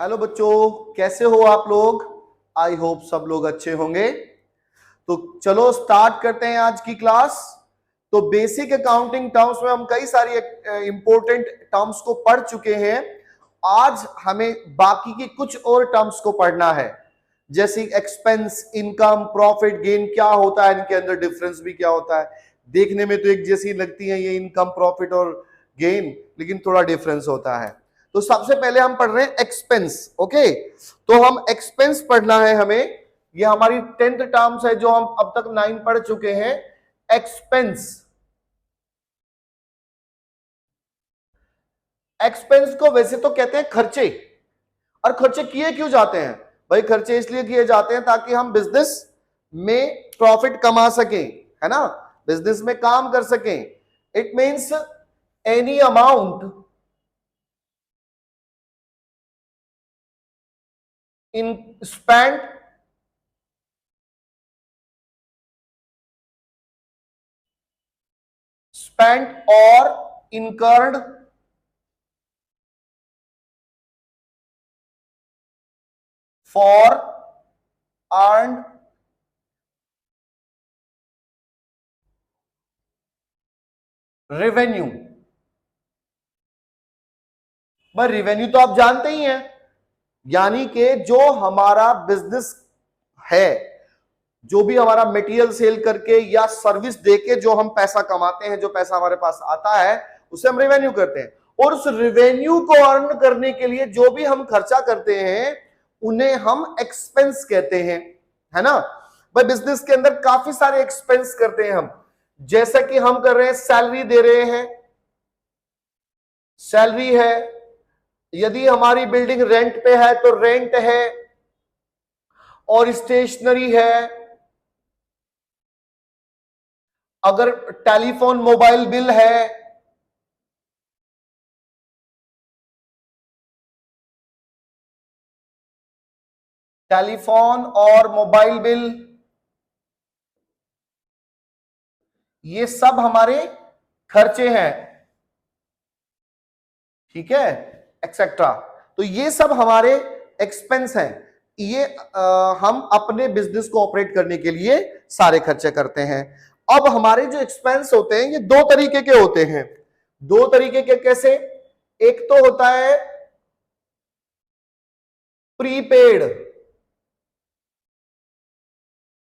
Hello बच्चों, कैसे हो आप लोग। आई होप सब लोग अच्छे होंगे। तो चलो स्टार्ट करते हैं आज की क्लास। तो बेसिक अकाउंटिंग टर्म्स में हम कई सारी इंपॉर्टेंट टर्म्स को पढ़ चुके हैं। आज हमें बाकी की कुछ और टर्म्स को पढ़ना है, जैसे एक्सपेंस, इनकम, प्रॉफिट, गेन क्या होता है, इनके अंदर डिफरेंस भी क्या होता है। देखने में तो एक जैसी लगती है ये इनकम, प्रॉफिट और गेन, लेकिन थोड़ा डिफरेंस होता है। तो सबसे पहले हम पढ़ रहे हैं एक्सपेंस। ओके, तो हम एक्सपेंस पढ़ना है हमें। ये हमारी 10th टर्म्स है जो हम अब तक 9 पढ़ चुके हैं। एक्सपेंस, एक्सपेंस को वैसे तो कहते हैं खर्चे। और खर्चे किए क्यों जाते हैं भाई? खर्चे इसलिए किए जाते हैं ताकि हम बिजनेस में प्रॉफिट कमा सकें, है ना, बिजनेस में काम कर सकें। It means any amount in spend or incurred for earned revenue। भाई रेवेन्यू तो आप जानते ही हैं, यानी कि जो हमारा बिजनेस है, जो भी हमारा मटेरियल सेल करके या सर्विस देके जो हम पैसा कमाते हैं, जो पैसा हमारे पास आता है, उसे हम रेवेन्यू कहते हैं। और उस रेवेन्यू को अर्न करने के लिए जो भी हम खर्चा करते हैं उन्हें हम एक्सपेंस कहते हैं, है ना। भाई बिजनेस के अंदर काफी सारे एक्सपेंस करते हैं हम, जैसा कि हम कर रहे हैं, सैलरी दे रहे हैं, सैलरी है। यदि हमारी बिल्डिंग रेंट पे है तो रेंट है, और स्टेशनरी है। अगर टेलीफोन मोबाइल बिल है, टेलीफोन और मोबाइल बिल, ये सब हमारे खर्चे हैं, ठीक है, एक्सेट्रा। तो ये सब हमारे एक्सपेंस हैं। ये हम अपने बिजनेस को ऑपरेट करने के लिए सारे खर्चे करते हैं। अब हमारे जो एक्सपेंस होते हैं ये दो तरीके के होते हैं। दो तरीके के कैसे? एक तो होता है प्रीपेड,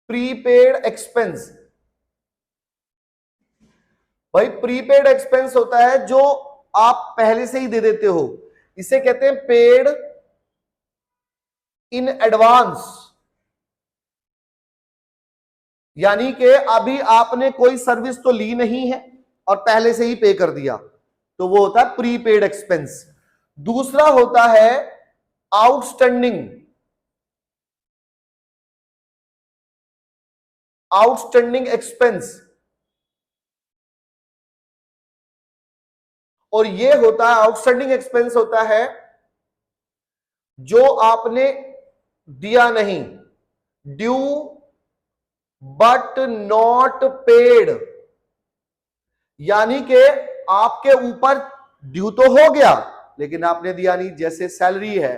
प्रीपेड एक्सपेंस। भाई प्रीपेड एक्सपेंस होता है जो आप पहले से ही दे देते हो, इसे कहते हैं पेड इन एडवांस। यानी कि अभी आपने कोई सर्विस तो ली नहीं है और पहले से ही पे कर दिया, तो वो होता है प्रीपेड एक्सपेंस। दूसरा होता है आउटस्टैंडिंग, आउटस्टैंडिंग एक्सपेंस। और ये होता है, आउटस्टैंडिंग एक्सपेंस होता है जो आपने दिया नहीं, ड्यू बट नॉट पेड। यानी कि आपके ऊपर ड्यू तो हो गया लेकिन आपने दिया नहीं। जैसे सैलरी है,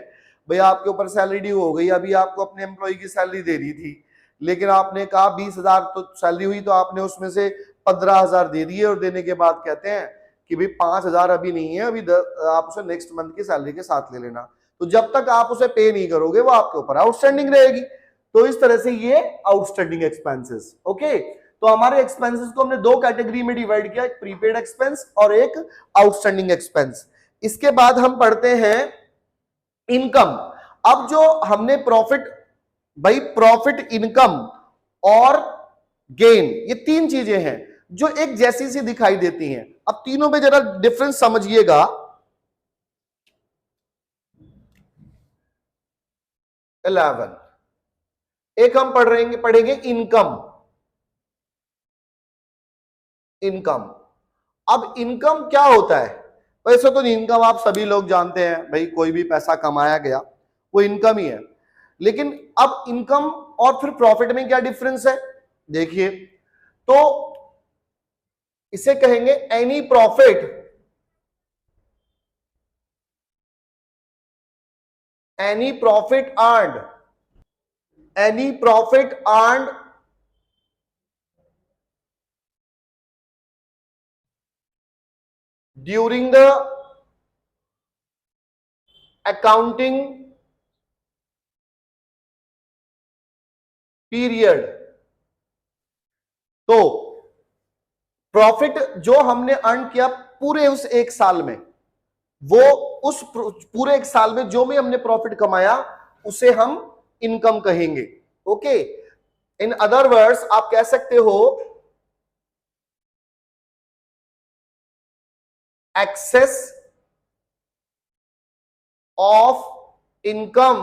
भाई आपके ऊपर सैलरी ड्यू हो गई, अभी आपको अपने एम्प्लॉय की सैलरी देनी थी, लेकिन आपने कहा 20,000 तो सैलरी हुई, तो आपने उसमें से 15,000 दे दिए, और देने के बाद कहते हैं कि भाई 5,000 अभी नहीं है, अभी आप उसे नेक्स्ट मंथ की सैलरी के साथ ले लेना। तो जब तक आप उसे पे नहीं करोगे वो आपके ऊपर आउटस्टैंडिंग रहेगी। तो इस तरह से ये आउटस्टैंडिंग एक्सपेंसेस। ओके, तो हमारे एक्सपेंसेस को हमने दो कैटेगरी में डिवाइड किया, एक प्रीपेड एक्सपेंस और एक आउटस्टैंडिंग एक्सपेंस। इसके बाद हम पढ़ते हैं इनकम। अब जो हमने प्रॉफिट, भाई प्रॉफिट, इनकम और गेन, ये तीन चीजें हैं जो एक जैसी सी दिखाई देती हैं। अब तीनों में जरा डिफरेंस समझिएगा। 11, एक हम पढ़ेंगे इनकम। इनकम, अब इनकम क्या होता है? वैसे तो इनकम आप सभी लोग जानते हैं, भाई कोई भी पैसा कमाया गया वो इनकम ही है। लेकिन अब इनकम और फिर प्रॉफिट में क्या डिफरेंस है देखिए। तो इसे कहेंगे any profit any profit earned during the accounting period. तो प्रॉफिट जो हमने अर्न किया पूरे उस एक साल में, वो उस पूरे एक साल में जो भी हमने प्रॉफिट कमाया उसे हम इनकम कहेंगे। ओके, इन अदर वर्ड्स आप कह सकते हो एक्सेस ऑफ इनकम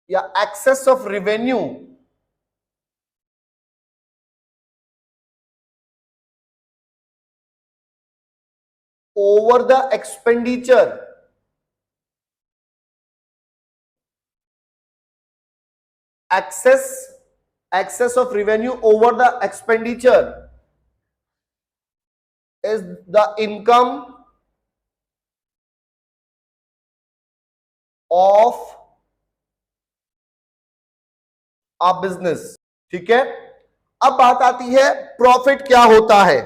या excess of revenue over the expenditure excess of revenue over the expenditure is the income of a business। ठीक है, अब बात आती है प्रॉफिट क्या होता है।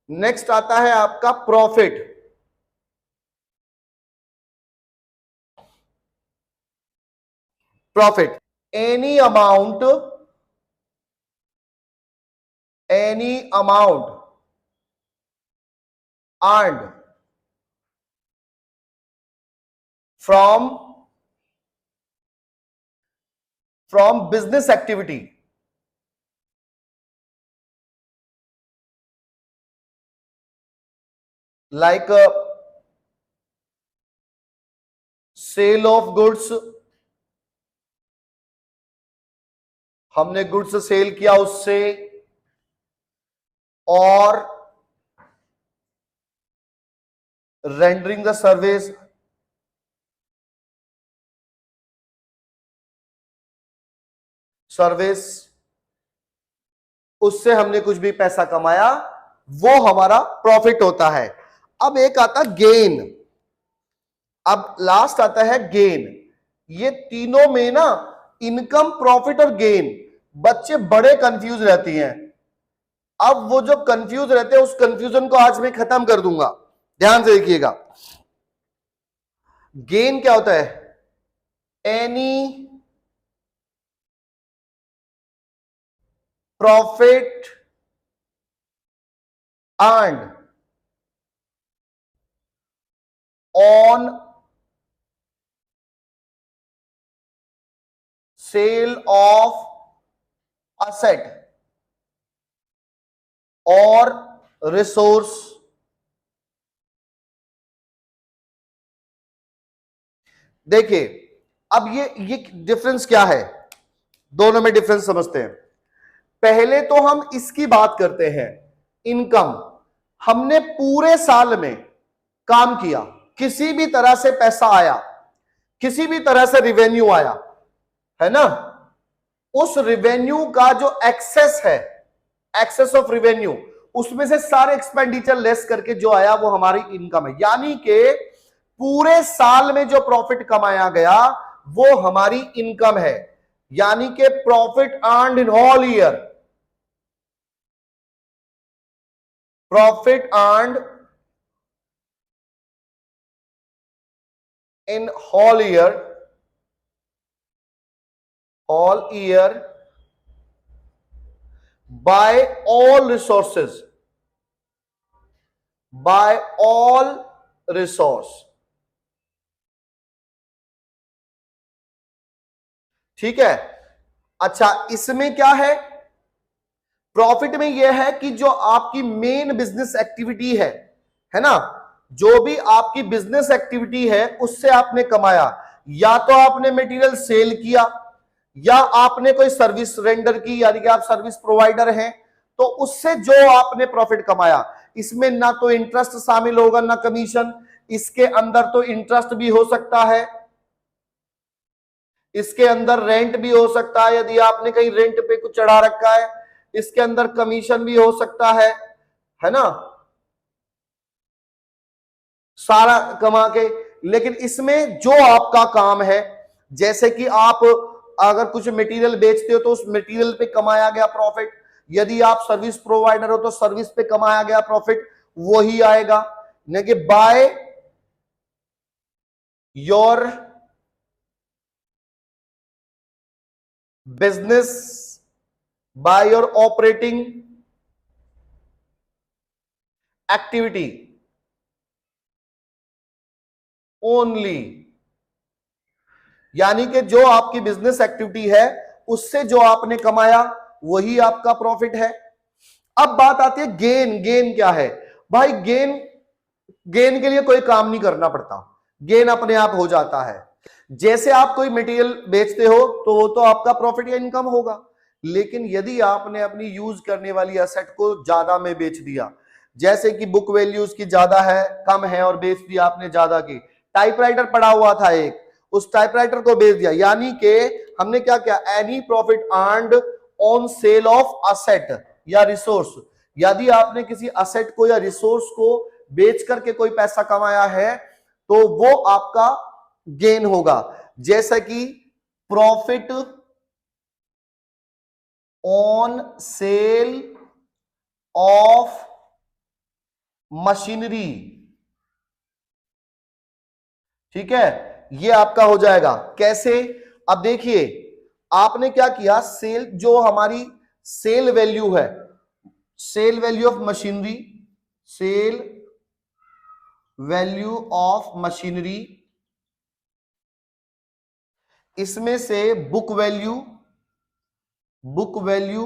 नेक्स्ट आता है आपका profit. Profit any amount earned from business activity like sale of goods, हमने गुड्स सेल किया उससे, और रेंडरिंग द सर्विस, उससे हमने कुछ भी पैसा कमाया, वो हमारा प्रॉफिट होता है। अब एक आता गेन, अब लास्ट आता है गेन। ये तीनों में ना इनकम, प्रॉफिट और गेन, बच्चे बड़े कंफ्यूज रहती हैं। अब वो जो कंफ्यूज रहते हैं उस कंफ्यूजन को आज मैं खत्म कर दूंगा, ध्यान से देखिएगा। गेन क्या होता है? Any profit earned on sale of asset और रिसोर्स। देखिए अब ये डिफरेंस क्या है, दोनों में डिफरेंस समझते हैं। पहले तो हम इसकी बात करते हैं, इनकम। हमने पूरे साल में काम किया, किसी भी तरह से पैसा आया, किसी भी तरह से रिवेन्यू आया, है ना, उस रिवेन्यू का जो एक्सेस है, एक्सेस ऑफ रिवेन्यू, उसमें से सारे एक्सपेंडिचर लेस करके जो आया वो हमारी इनकम है। यानी कि पूरे साल में जो प्रॉफिट कमाया गया वो हमारी इनकम है। यानी कि profit earned in whole year, profit earned in whole year by all resources, by all resource। ठीक है, अच्छा इसमें क्या है, प्रॉफिट में यह है कि जो आपकी मेन बिजनेस एक्टिविटी है ना, जो भी आपकी बिजनेस एक्टिविटी है उससे आपने कमाया, या तो आपने मटेरियल सेल किया, या आपने कोई सर्विस रेंडर की, यानी कि आप सर्विस प्रोवाइडर हैं, तो उससे जो आपने प्रॉफिट कमाया, इसमें ना तो इंटरेस्ट शामिल होगा ना कमीशन। इसके अंदर तो इंटरेस्ट भी हो सकता है, इसके अंदर रेंट भी हो सकता है, यदि आपने कहीं रेंट पे कुछ चढ़ा रखा है, इसके अंदर कमीशन भी हो सकता है ना, सारा कमा के लेकिन इसमें जो आपका काम है, जैसे कि आप अगर कुछ मटेरियल बेचते हो तो उस मटेरियल पे कमाया गया प्रॉफिट, यदि आप सर्विस प्रोवाइडर हो तो सर्विस पे कमाया गया प्रॉफिट वही आएगा। यानी कि by your business, by your operating activity only, यानी कि जो आपकी बिजनेस एक्टिविटी है उससे जो आपने कमाया वही आपका प्रॉफिट है। अब बात आती है गेन। गेन क्या है भाई? गेन, गेन के लिए कोई काम नहीं करना पड़ता, गेन अपने आप हो जाता है। जैसे आप कोई मटेरियल बेचते हो तो वो तो आपका प्रॉफिट या इनकम होगा, लेकिन यदि आपने अपनी यूज करने वाली एसेट को ज्यादा में बेच दिया, जैसे कि बुक वैल्यू उसकी ज्यादा है, कम है और बेच दिया आपने ज्यादा की। टाइपराइटर पड़ा हुआ था एक, उस टाइपराइटर को बेच दिया, यानी कि हमने क्या किया? Any profit earned on sale of asset या रिसोर्स। यदि आपने किसी असेट को या रिसोर्स को बेच करके कोई पैसा कमाया है तो वो आपका गेन होगा। जैसा कि profit on sale of machinery, ठीक है, ये आपका हो जाएगा। कैसे? अब देखिए आपने क्या किया, सेल जो हमारी सेल वैल्यू है, sale value of machinery, sale value of machinery, इसमें से book value, book value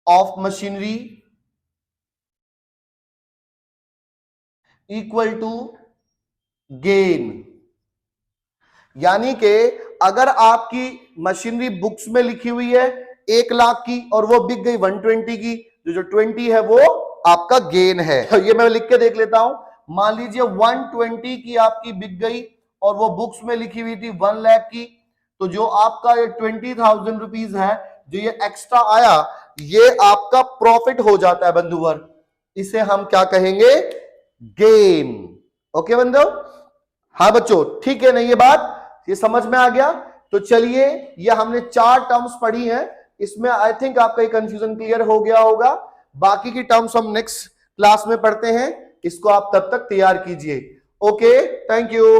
of machinery equal to gain. यानी कि अगर आपकी मशीनरी बुक्स में लिखी हुई है 1 लाख की और वो बिक गई 120 की, जो 20 है वो आपका गेन है। ये मैं लिख के देख लेता हूं। मान लीजिए 120 की आपकी बिक गई और वो बुक्स में लिखी हुई थी 1 लाख की, तो जो आपका ये 20,000 रुपीज है, जो ये एक्स्ट्रा आया, ये आपका प्रॉफिट हो जाता है बंधुवर। इसे हम क्या कहेंगे? गेन। ओके बंधु? हाँ बच्चों, ठीक है ना ये बात? ये समझ में आ गया? तो चलिए, ये हमने 4 टर्म्स पढ़ी हैं, इसमें आई थिंक आपका ये कंफ्यूजन क्लियर हो गया होगा। बाकी की टर्म्स हम नेक्स्ट क्लास में पढ़ते हैं, इसको आप तब तक तैयार कीजिए। Okay, thank you.